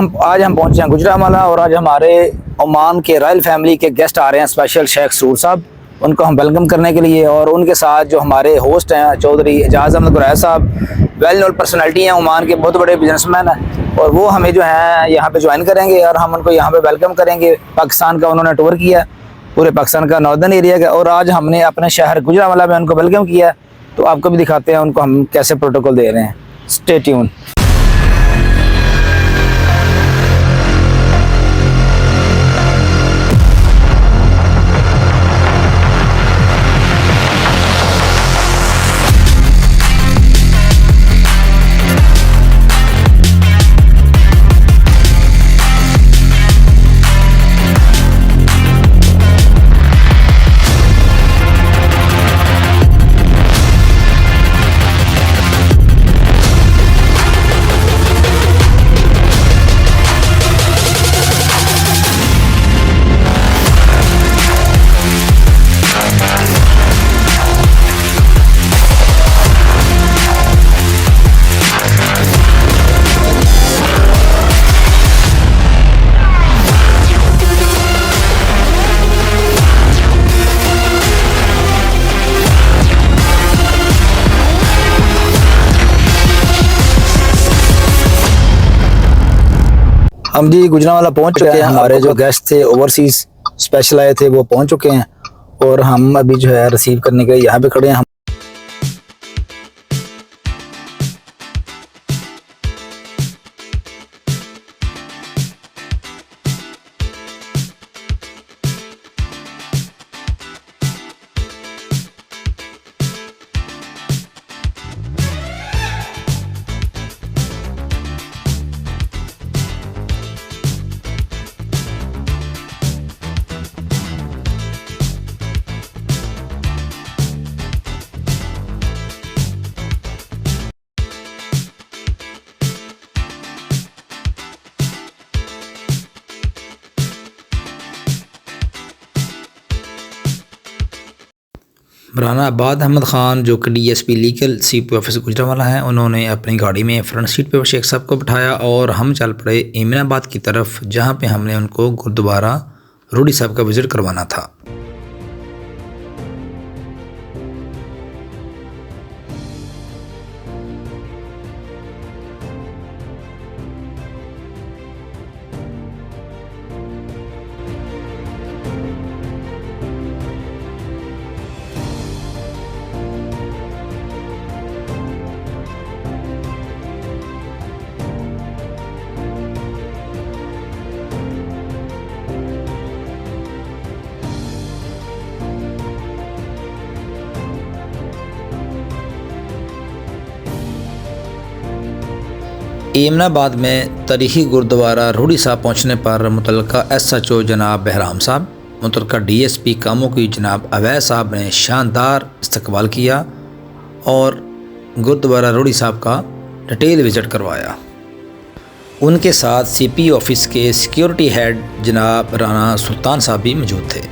आज हम पहुंचे हैं गुजरांवाला और आज हमारे ओमान के रॉयल फैमिली के गेस्ट आ रहे हैं, स्पेशल शेख सरूर साहब। उनको हम वेलकम करने के लिए, और उनके साथ जो हमारे होस्ट हैं चौधरी एजाज अहमद गुरैया साहब, वेल नोन पर्सनैलिटी हैं, ओमान के बहुत बड़े बिजनेसमैन हैं, और वो हमें जो है यहाँ पे ज्वाइन करेंगे और हम उनको यहाँ पे वेलकम करेंगे। पाकिस्तान का उन्होंने टूर किया, पूरे पाकिस्तान का नॉर्दर्न एरिया का, और आज हमने अपने शहर गुजरांवाला में उनको वेलकम किया। तो आपको भी दिखाते हैं उनको हम कैसे प्रोटोकॉल दे रहे हैं। Stay tune. हम जी गुजरांवाला पहुंच चुके हैं। हमारे जो गेस्ट थे ओवरसीज स्पेशल आए थे वो पहुंच चुके हैं, और हम अभी जो है रिसीव करने के लिए यहाँ पे खड़े हैं। मौलाना अब्बाद अहमद ख़ान जो कि DSP legal CP office Gujranwala हैं, उन्होंने अपनी गाड़ी में फ्रंट सीट पे शेख साहब को बिठाया और हम चल पड़े एमनाबाद की तरफ, जहां पे हमने उनको गुरुद्वारा रूडी साहब का विज़िट करवाना था। एमनाबाद में तारीखी गुरुद्वारा रूडी साहब पहुँचने पर मुतल्लिका SHO जनाब बहराम साहब, मुतल्लिका DSP कामों की जनाब अवैस साहब ने शानदार इस्तकबाल किया और गुरुद्वारा रूडी साहब का डिटेल विज़िट करवाया। उनके साथ CP ऑफिस के सिक्योरिटी हेड जनाब राना सुल्तान साहब भी मौजूद थे।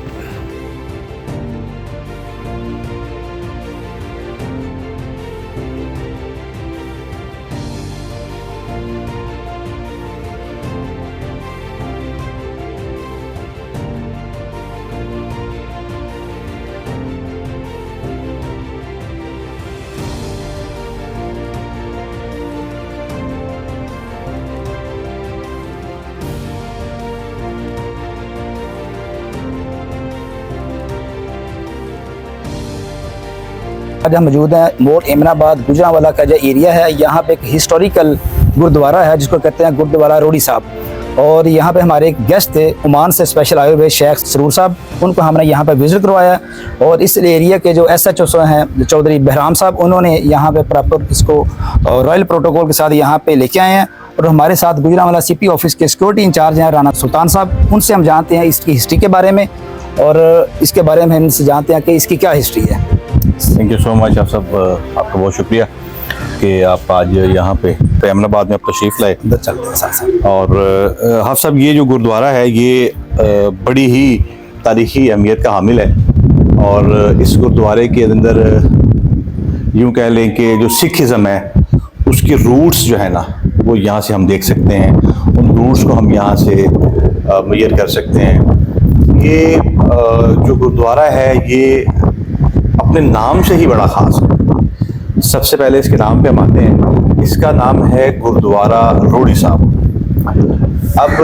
आज हम मौजूद हैं मोर एमनाबाद गुजरांवाला का जो एरिया है। यहाँ पे एक हिस्टोरिकल गुरुद्वारा है जिसको कहते हैं गुरुद्वारा रूडी साहब, और यहाँ पे हमारे एक गेस्ट थे ओमान से स्पेशल आए हुए शेख सरूर साहब, उनको हमने यहाँ पे विज़िट करवाया। और इस एरिया के जो SHO हैं चौधरी बहराम साहब, उन्होंने यहाँ पे प्रॉपर इसको रॉयल प्रोटोकॉल के साथ यहाँ पे लेके आए हैं। और हमारे साथ गुजरांवाला CP ऑफिस के सिक्योरिटी इंचार्ज हैं राना सुल्तान साहब, उनसे हम जानते हैं इसकी हिस्ट्री के बारे में, और इसके बारे में हम इनसे जानते हैं कि इसकी क्या हिस्ट्री है। Thank you so much. आप सब आपका बहुत शुक्रिया कि आप आज यहाँ पे एमनाबाद में आप तशरीफ़ लाए। और हाफ़ साहब, ये जो गुरुद्वारा है ये बड़ी ही तारीख़ी अहमियत का हामिल है, और इस गुरुद्वारे के अंदर यूँ कह लें कि जो सिखिज़म है उसकी रूट्स जो है ना वो यहाँ से हम देख सकते हैं, उन रूट्स को हम यहाँ से मेजर कर सकते हैं। ये जो गुरुद्वारा है ये अपने नाम से ही बड़ा ख़ास है। सबसे पहले इसके नाम पे हम आते हैं। इसका नाम है गुरुद्वारा रोड़ी साहब। अब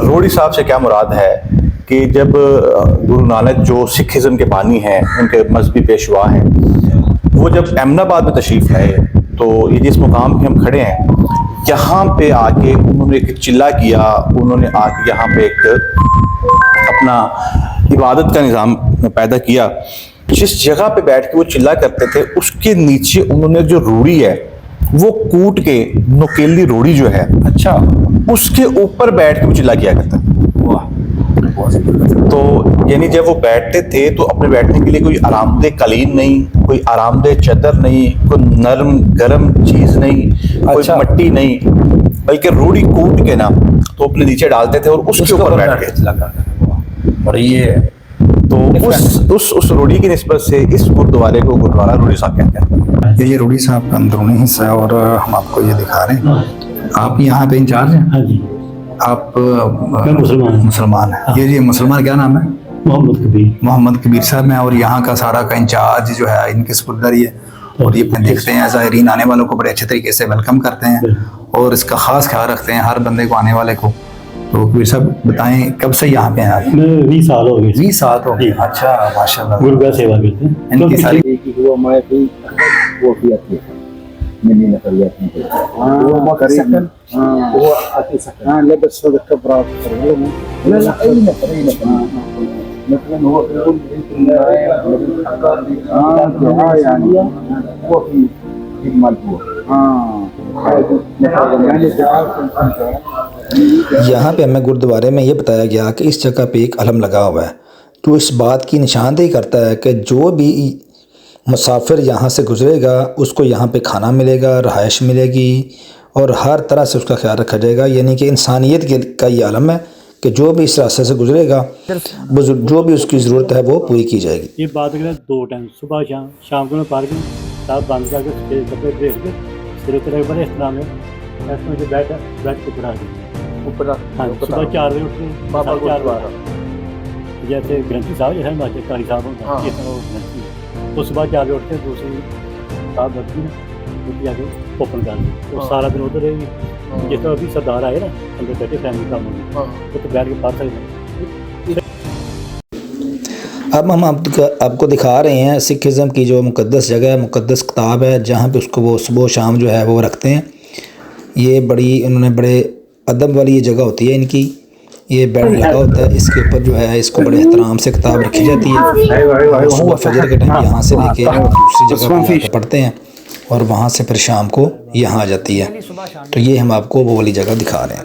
रोड़ी साहब से क्या मुराद है कि जब गुरु नानक जो सिखिज़्म के बानी हैं, उनके मजहबी पेशवा हैं, वो जब अहमदाबाद में तशरीफ़ लाए तो ये जिस मुकाम पे हम खड़े हैं यहाँ पे आके उन्होंने एक चिल्ला किया, उन्होंने आके यहाँ पे एक अपना इबादत का निज़ाम पैदा किया। जिस जगह पे बैठ के वो चिल्ला करते थे उसके नीचे उन्होंने जो रूढ़ी है वो कूट के, नुकीली रूढ़ी जो है, अच्छा, उसके ऊपर बैठ के वो चिल्ला किया करता। वाह। तो यानी जब वो बैठते थे तो अपने बैठने के लिए कोई आरामदेह कालीन नहीं, कोई आरामदेह चादर नहीं, कोई नरम गरम चीज नहीं, कोई मट्टी नहीं, बल्कि रूढ़ी कूट के ना तो अपने नीचे डालते थे और उसके ऊपर बैठ के। और ये तो उस रूढ़ी की निस्बत से इस गुरुद्वारे को गुरुद्वारा रोड़ी साहब कहते हैं। ये रोड़ी साहब का अंदरूनी हिस्सा है और हम आपको ये दिखा रहे हैं। आप यहाँ पे इंचार्ज हैं? हाँ जी। आप मुसलमान हैं? ये मुसलमान क्या नाम है? मोहम्मद कबीर। मोहम्मद कबीर साहब हैं और यहाँ का सारा का इंचार्ज जो है इनकी सुपुर्दगी है। और ये देखते हैं ज़ाहिरीन आने वालों को बड़े अच्छे तरीके से वेलकम करते हैं और इसका खास ख्याल रखते हैं हर बंदे को, आने वाले को। तो कबीर साहब बताएं कब से यहाँ पे हैं? 20 साल हो गए। 20 साल हो गए। अच्छा, माशाल्लाह। गुरु का सेवा करते हैं। इनकी सारी यहाँ पे हमें गुरुद्वारे में ये बताया गया कि इस जगह पे एक अलम लगा हुआ है जो इस बात की निशानदेही करता है कि जो भी मुसाफिर यहाँ से गुजरेगा उसको यहाँ पे खाना मिलेगा, रहाइश मिलेगी और हर तरह से उसका ख्याल रखा जाएगा। यानी कि इंसानियत का ये आलम है कि जो भी इस रास्ते से गुजरेगा जो भी उसकी ज़रूरत है वो पूरी की जाएगी। ये बात करें 2 टाइम, सुबह शाम को मैं पार्किंग साहब बंद करके कपड़े भेज के फिर तरह बड़े इस्तेमाल है ऐसे जो बैठ के पढ़ा ऊपर। हाँ, सुबह 4 बजे उठ के बाबा गुरुद्वारा जैसे ग्रंथी साहब जैसे हिमाचल कारी साहब होता तो सुबह 4 बजे उठते दूसरी साहब बच्ची ने जाके ओपन कर दी तो सारा दिन उधर रहेगी। जिस तरह अभी सरदार आए ना अंदर बैठे फैमिली काम होगी तो बैठ के पढ़ सकते। अब हम आपको दिखा रहे हैं सिखिज़्म की जो मुक़द्दस जगह है, मुक़द्दस किताब है, जहाँ पे उसको वो सुबह शाम जो है वो रखते हैं। ये बड़ी उन्होंने बड़े अदब वाली ये जगह होती है इनकी, ये बेड लगा होता है, इसके ऊपर जो है इसको बड़े एहतराम से किताब रखी जाती है। सुबह फजर के टाइम यहाँ से लेके दूसरी जगह पर पढ़ते हैं और वहाँ से फिर शाम को यहाँ आ जाती है। तो ये हम आपको वो वाली जगह दिखा रहे हैं।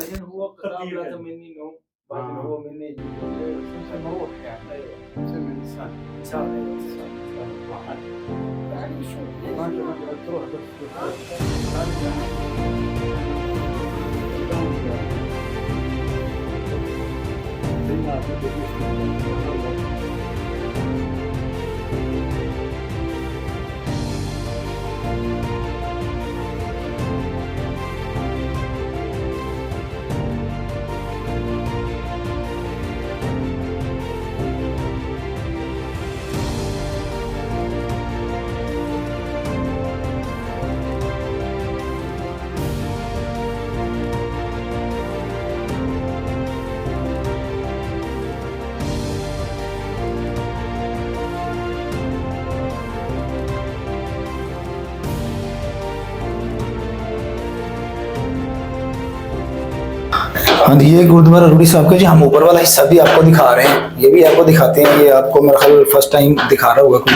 हाँ जी, ये गुरुद्वारा रोड़ी साहब का जी हम ऊपर वाला हिस्सा भी आपको दिखा रहे हैं, ये भी आपको दिखाते हैं। ये आपको मेरा ख्याल फर्स्ट टाइम दिखा रहा होगा कोई,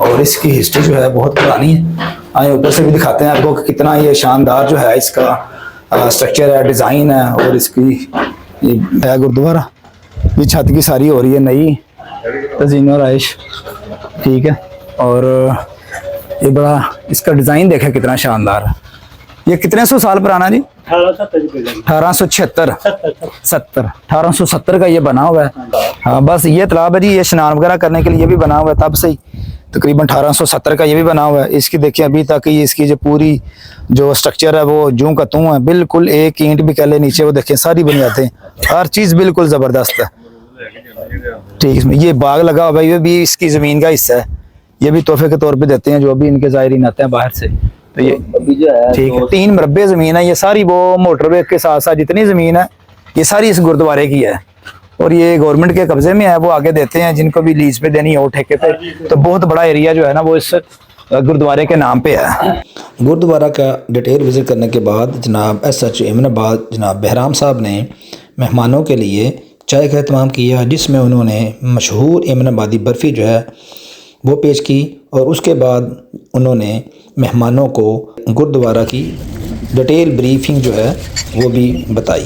और इसकी हिस्ट्री जो है बहुत पुरानी है। आए ऊपर से भी दिखाते हैं आपको कि कितना ये शानदार जो है इसका स्ट्रक्चर है, डिज़ाइन है। और इसकी ये है गुरुद्वारा, ये छत की सारी हो रही है नई तज़ीन और आइश, ठीक है। और ये बड़ा इसका डिज़ाइन देखें कितना शानदार है। ये कितने 100 साल पुराना जी? 1870 का ये बना हुआ है। हाँ, बस ये तालाब है जी, ये स्नान वगैरह करने के लिए भी बना हुआ है तब से ही। तकरीबन 1870 का ये भी बना हुआ है। इसकी देखिए अभी तक ही इसकी जो पूरी जो स्ट्रक्चर है वो जूं का तूं है, बिल्कुल एक ईंट भी कह ले नीचे वो देखें सारी बन जाते हैं, हर चीज़ बिल्कुल ज़बरदस्त है। ठीक, इसमें ये बाग लगा हुआ है, ये भी इसकी ज़मीन का हिस्सा है, ये भी तोहफे के तौर पे देते हैं जो भी इनके ज़ायरीन आते हैं बाहर से। तो ये ठीक है, 3 मरबे ज़मीन है, ये सारी वो मोटरवे के साथ साथ जितनी ज़मीन है ये सारी इस गुरुद्वारे की है और ये गवर्नमेंट के कब्जे में है, वो आगे देते हैं जिनको भी लीज पे देनी हो ठेके पे। तो बहुत बड़ा एरिया जो है ना वो इस गुरुद्वारे के नाम पे है। गुरुद्वारा का डिटेल विजिट करने के बाद जनाब SHO एमनाबाद जनाब बहराम साहब ने मेहमानों के लिए चाय का एहतमाम किया, जिसमें उन्होंने मशहूर एमनाबादी बर्फ़ी जो है वो पेश की और उसके बाद उन्होंने मेहमानों को गुरुद्वारा की डिटेल ब्रीफिंग जो है वो भी बताई।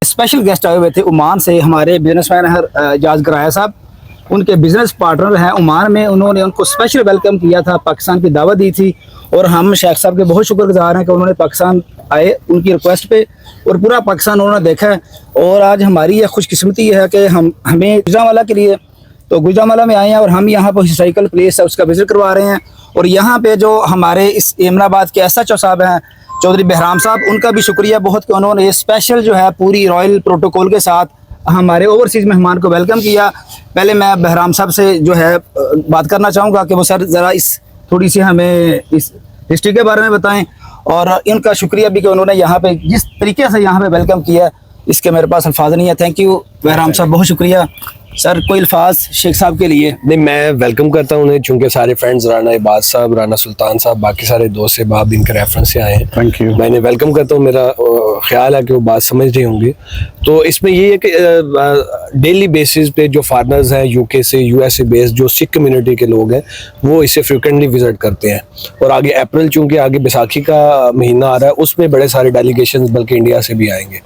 स्पेशल गेस्ट आए हुए थे ओमान से, हमारे बिजनेसमैन है एजाज गराया साहब, उनके बिजनेस पार्टनर हैं ओमान में, उन्होंने उनको स्पेशल वेलकम किया था, पाकिस्तान की दावत दी थी और हम शेख साहब के बहुत शुक्रगुजार हैं कि उन्होंने पाकिस्तान आए उनकी रिक्वेस्ट पे और पूरा पाकिस्तान उन्होंने देखा है। और आज हमारी यह खुशकिस्मती है कि हमें गुजरांवाला के लिए, तो गुजरांवाला में आए हैं और हम यहाँ पर हिस्टोरिकल प्लेस है उसका विजिट करवा रहे हैं। और यहाँ पे जो हमारे इस एमनाबाद के SHO साहब हैं चौधरी बहराम साहब, उनका भी शुक्रिया बहुत कि उन्होंने स्पेशल जो है पूरी रॉयल प्रोटोकॉल के साथ हमारे ओवरसीज़ मेहमान को वेलकम किया। पहले मैं बहराम साहब से जो है बात करना चाहूँगा कि वो सर ज़रा इस थोड़ी सी हमें इस हिस्ट्री के बारे में बताएं और इनका शुक्रिया भी कि उन्होंने यहाँ पे जिस तरीके से यहाँ पे वेलकम किया, इसके मेरे पास अल्फाज नहीं है। थैंक यू बहराम साहब, बहुत शुक्रिया। सर कोई अल्फाज शेख साहब के लिए? नहीं, मैं वेलकम करता हूँ उन्हें, चूंकि सारे फ्रेंड्स राना इबाद साहब, राना सुल्तान साहब, बाकी सारे दोस्त से बाप इनके रेफरेंस से आए हैं। Thank you. मैंने वेलकम करता हूँ, मेरा ख्याल है कि वो बात समझ रही होंगी। तो इसमें ये है कि डेली बेसिस पे जो फार्मर्स हैं UK से, USA बेस्ड जो सिख कम्युनिटी के लोग हैं वो इसे फ्रिक्वेंटली विजिट करते हैं। और आगे अप्रैल, चूँकि आगे बैसाखी का महीना आ रहा है, उसमें बड़े सारे डेलीगेशन बल्कि इंडिया से भी आएंगे।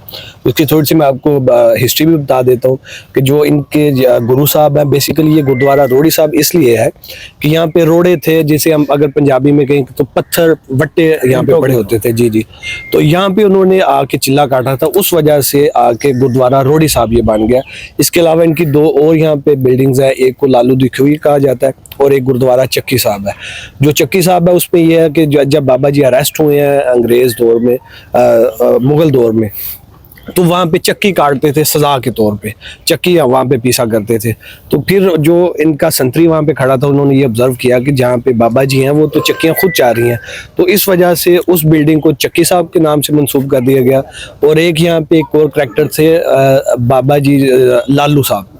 उसकी थोड़ी सी मैं आपको हिस्ट्री भी बता देता हूँ कि जो इनके गुरु साहब हैं, बेसिकली ये गुरुद्वारा रोड़ी साहब इसलिए है कि यहाँ पे रोड़े थे, जिसे हम अगर पंजाबी में कहें तो पत्थर वट्टे यहाँ पे पड़े होते थे। जी। तो यहाँ पे उन्होंने आके चिल्ला काटा था, उस वजह से आके गुरुद्वारा रोड़ी साहब ये बन गया। इसके अलावा इनकी 2 और यहाँ पे बिल्डिंग्स है, एक को लालू दिखोई कहा जाता है और एक गुरुद्वारा चक्की साहब है। जो चक्की साहब है उसमें यह है कि जब बाबा जी अरेस्ट हुए हैं अंग्रेज दौर में, मुगल दौर में, तो वहाँ पे चक्की काटते थे सजा के तौर पे, चक्की वहाँ पे पीसा करते थे। तो फिर जो इनका संतरी वहाँ पे खड़ा था, उन्होंने ये ऑब्जर्व किया कि जहाँ पे बाबा जी हैं वो तो चक्कियाँ खुद चाह रही हैं, तो इस वजह से उस बिल्डिंग को चक्की साहब के नाम से मंसूब कर दिया गया। और एक यहाँ पे एक और करैक्टर थे बाबा जी लालू साहब।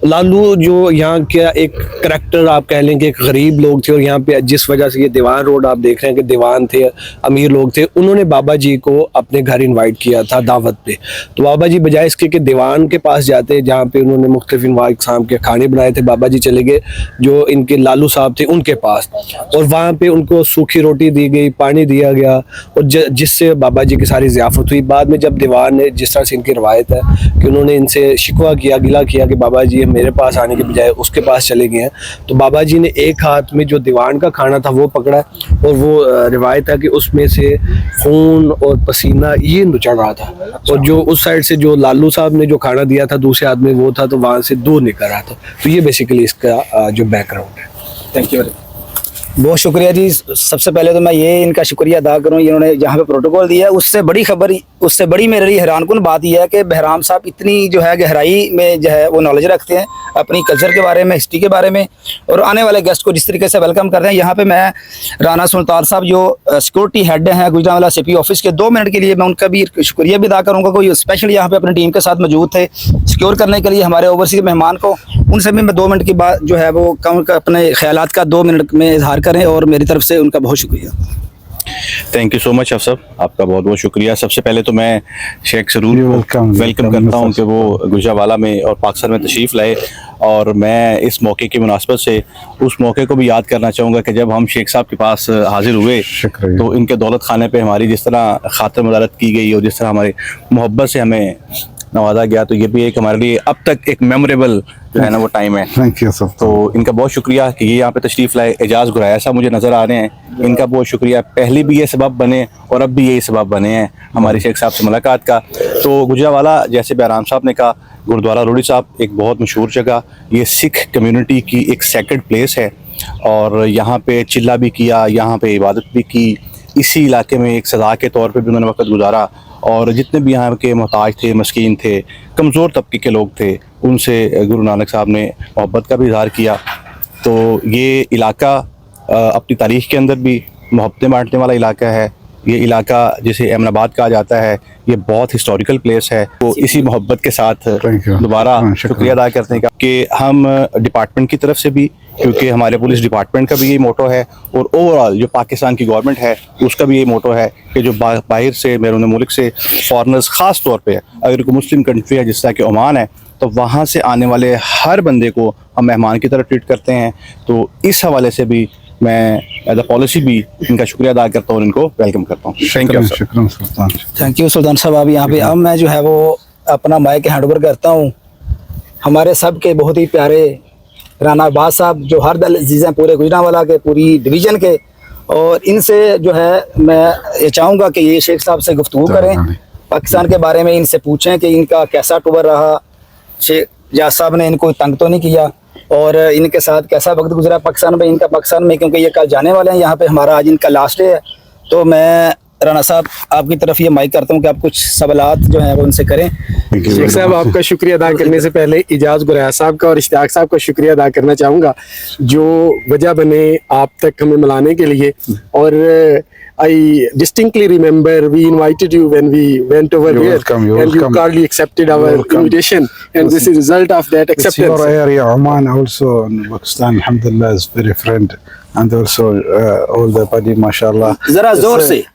लालू जो यहाँ का एक करैक्टर आप कह लेंगे, एक गरीब लोग थे और यहाँ पे जिस वजह से ये दीवान रोड आप देख रहे हैं कि दीवान थे, अमीर लोग थे, उन्होंने बाबा जी को अपने घर इनवाइट किया था दावत पे। तो बाबा जी बजाय इसके कि दीवान के पास जाते जहाँ पे उन्होंने मुख्तलिफ इनवाइट इकसाम के खाने बनाए थे, बाबा जी चले गए जो इनके लालू साहब थे उनके पास और वहाँ पे उनको सूखी रोटी दी गई, पानी दिया गया और जिससे बाबा जी की सारी ज़ियाफ़त हुई। बाद में जब दीवान ने, जिस तरह से इनकी रवायत है कि उन्होंने इनसे शिकवा किया, गिला किया कि बाबा जी मेरे पास आने के बजाय उसके पास चले गए हैं, तो बाबा जी ने एक हाथ में जो दीवान का खाना था वो पकड़ा और वो रिवायत है कि उसमें से खून और पसीना ये निचड़ रहा था और जो उस साइड से जो लालू साहब ने जो खाना दिया था दूसरे हाथ में वो था, तो वहाँ से दूध निकल रहा था। तो ये बेसिकली इसका जो बैकग्राउंड है। थैंक यू, बहुत शुक्रिया जी। सबसे पहले तो मैं ये इनका शुक्रिया अदा करूँ, इन्होंने जहाँ पे प्रोटोकॉल दिया है, उससे बड़ी खबर, उससे बड़ी मेरी हैरानकुन बात यह है कि बहराम साहब इतनी जो है गहराई में जो है वो नॉलेज रखते हैं अपनी कल्चर के बारे में, हिस्ट्री के बारे में, और आने वाले गेस्ट को जिस तरीके से वेलकम करते हैं। यहाँ पे मैं राना सुल्तान साहब जो सिक्योरिटी हेड हैं गुजरांवाला CP ऑफिस के, 2 मिनट के लिए मैं उनका भी शुक्रिया भी अदा करूँगा। कोई स्पेशल यहाँ पे अपनी टीम के साथ मौजूद थे सिक्योर करने के लिए हमारे ओवरसीज मेहमान को, उनसे भी मैं 2 मिनट की बात जो है वो अपने ख्यालात का 2 मिनट में इजहार करें और मेरी तरफ से उनका बहुत शुक्रिया। थैंक यू सो मच अफसर, आपका बहुत बहुत शुक्रिया। सबसे पहले तो मैं शेख सरूर को वेलकम करता हूँ कि वो गुजरांवाला में और पाकिस्तान में तशरीफ़ लाए, और मैं इस मौके की मुनासबत से उस मौके को भी याद करना चाहूँगा कि जब हम शेख साहब के पास हाजिर हुए तो इनके दौलत खाने पे हमारी जिस तरह खातिर मदारत की गई और जिस तरह हमारी मोहब्बत से हमें नवाजा गया, तो ये भी एक हमारे लिए अब तक एक मेमोरेबल जो है ना वो टाइम है। Thank you sir. तो इनका बहुत शुक्रिया कि ये यहाँ पे तशरीफ़ लाए। एजाज गुराया साहब मुझे नज़र आ रहे हैं, इनका बहुत शुक्रिया, पहले भी ये सबब बने और अब भी यही सबब बने हैं हमारी शेख साहब से मुलाकात का। तो गुजरांवाला, जैसे बहराम साहब ने कहा, गुरुद्वारा रोड़ी साहब एक बहुत मशहूर जगह, ये सिख कम्युनिटी की एक सेक्रेड प्लेस है और यहाँ पे चिल्ला भी किया, यहाँ पे इबादत भी की। इसी इलाके में एक सदा के तौर पे भी उन्होंने वक्त गुजारा और जितने भी यहाँ के मोहताज थे, मस्कीन थे, कमज़ोर तबके के लोग थे, उनसे गुरु नानक साहब ने मोहब्बत का भी इजहार किया। तो ये इलाका अपनी तारीख़ के अंदर भी मोहब्बतें बांटने वाला इलाका है। ये इलाका जिसे एमनाबाद कहा जाता है, ये बहुत हिस्टोरिकल प्लेस है। तो इसी मोहब्बत के साथ दोबारा शुक्रिया अदा करने का कि हम डिपार्टमेंट की तरफ से भी, क्योंकि हमारे पुलिस डिपार्टमेंट का भी यही मोटो है और ओवरऑल जो पाकिस्तान की गवर्नमेंट है उसका भी यही मोटो है कि जो बाहर से, बैरून मुल्क से फॉरनर्स, ख़ास तौर पे अगर कोई मुस्लिम कंट्री है जिस तरह कि ओमान है, तो वहाँ से आने वाले हर बंदे को हम मेहमान की तरह ट्रीट करते हैं। तो इस हवाले से भी मैं एज अ पॉलिसी भी इनका शुक्रिया अदा करता हूँ और इनको वेलकम करता हूँ। थैंक यू शुक्रिया सुल्तान। थैंक यू सुल्तान साहब। आप यहाँ पे अब मैं जो है वो अपना माइक हैंड ओवर करता हूँ हमारे सब के बहुत ही प्यारे राना अब्बास साहब, जो हर दल अजीज़ हैं पूरे गुजरांवाला के, पूरी डिवीज़न के, और इनसे जो है मैं ये चाहूँगा कि ये शेख साहब से गुफ्तगू करें, पाकिस्तान के बारे में इनसे पूछें कि इनका कैसा टूर रहा, शेख जाज साहब ने इनको तंग तो नहीं किया और इनके साथ कैसा वक्त गुजरा पाकिस्तान में, इनका पाकिस्तान में, क्योंकि ये कल जाने वाले हैं यहाँ पे, हमारा आज इनका लास्ट डे है। तो मैं राना साहब आपकी तरफ ये माइक करता हूँ कि आप कुछ सवालात जो हैं वो उनसे करें। शेख साहब आपका शुक्रिया अदा करने से पहले इजाज़ गुरैया साहब का और इश्तियाक साहब का शुक्रिया अदा करना चाहूँगा जो वजह बने आप तक हमें मिलाने के लिए। और I distinctly remember we invited you when we went over You're here, welcome, you're and welcome. you kindly accepted our invitation, and this is a result of that It's acceptance. your area, Oman also, and Pakistan, alhamdulillah, is very friend. And also all the body, mashallah. जरा जोर से।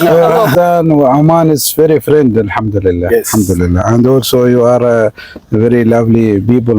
Ramadan Oman is very friend, alhamdulillah. Yes. Alhamdulillah. And also you are very lovely people,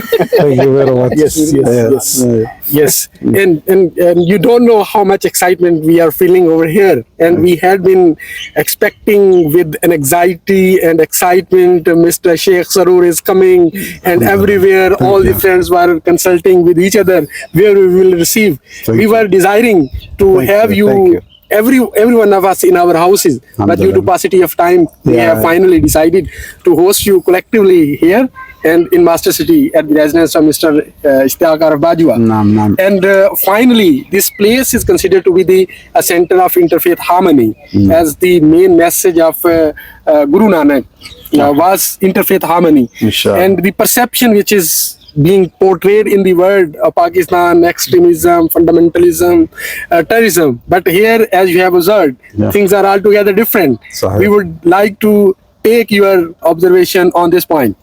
Thank you very much. Yes, and you don't know how much excitement we are feeling over here, and we had been expecting with an anxiety and excitement. Mr. Sheikh Saroor is coming, and everywhere all the friends were consulting with each other where we will receive. We were desiring to have you. Every one of us in our houses, but due to paucity of time, we have finally decided to host you collectively here and in Master City at the residence of Mr. Ishtiaq Arif Bajwa. And finally, this place is considered to be a center of interfaith harmony, as the main message of Guru Nanak was interfaith harmony. And the perception which is being portrayed in the world of Pakistan, extremism, fundamentalism, terrorism. But here, as you have observed, things are altogether different. We would like to take your observation on this point.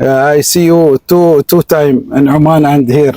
I see you two time in Oman and here.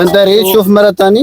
अंदर ही शुभ मरतानी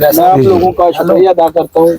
मैं आप लोगों का शुक्रिया अदा करता हूँ।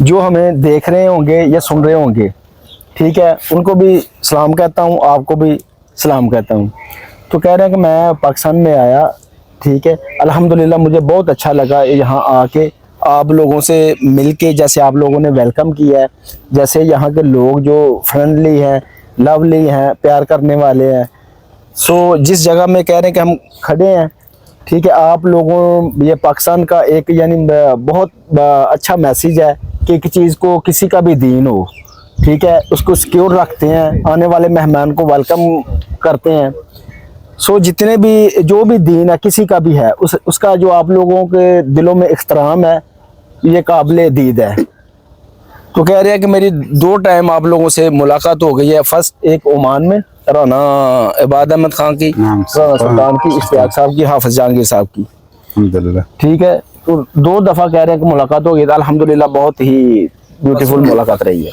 जो हमें देख रहे होंगे या सुन रहे होंगे, ठीक है, उनको भी सलाम कहता हूँ, आपको भी सलाम कहता हूँ। तो कह रहे हैं कि मैं पाकिस्तान में आया, ठीक है, अल्हम्दुलिल्लाह मुझे बहुत अच्छा लगा यहाँ आके, आप लोगों से मिलके, जैसे आप लोगों ने वेलकम किया है, जैसे यहाँ के लोग जो फ्रेंडली हैं, लवली हैं, प्यार करने वाले हैं। सो जिस जगह में कह रहे हैं कि हम खड़े हैं, ठीक है, आप लोगों, ये पाकिस्तान का एक यानी बहुत अच्छा मैसेज है कि एक चीज़ को, किसी का भी दीन हो, ठीक है, उसको सिक्योर रखते हैं, आने वाले मेहमान को वेलकम करते हैं। सो जितने भी, जो भी दीन है किसी का भी है, उसका जो आप लोगों के दिलों में इख्तराम है, ये काबिल दीद है। तो कह रहे हैं कि मेरी 2 टाइम आप लोगों से मुलाकात हो गई है। फर्स्ट एक ओमान में राना इबाद अहमद खान की, राना सुल्तान की, इश्तियाक साहब की, हाफिज जहांगीर साहब की, अल्हम्दुलिल्लाह। ठीक है। तो 2 दफ़ा कह रहे हैं कि मुलाकात हो गई, अल्हम्दुलिल्लाह बहुत ही ब्यूटीफुल मुलाकात रही है।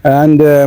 and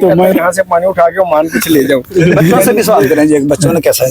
तो मैं यहाँ से पानी उठा के ओमान कुछ ले जाऊँ। बच्चों से भी सवाल करें जी, बच्चों ने कैसा है?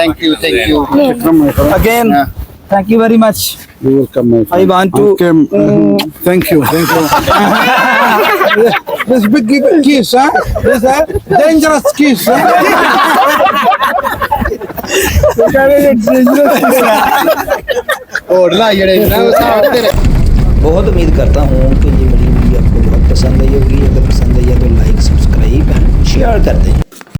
Thank you. Again, thank you very much. welcome my friend. I want to thank you this big kiss huh? This dangerous kiss huh? और ला ये बहुत उम्मीद करता हूँ कि ये मेरी वीडियो आपको बहुत पसंद आई होगी। अगर पसंद आई है तो लाइक, सब्सक्राइब एंड शेयर कर दें।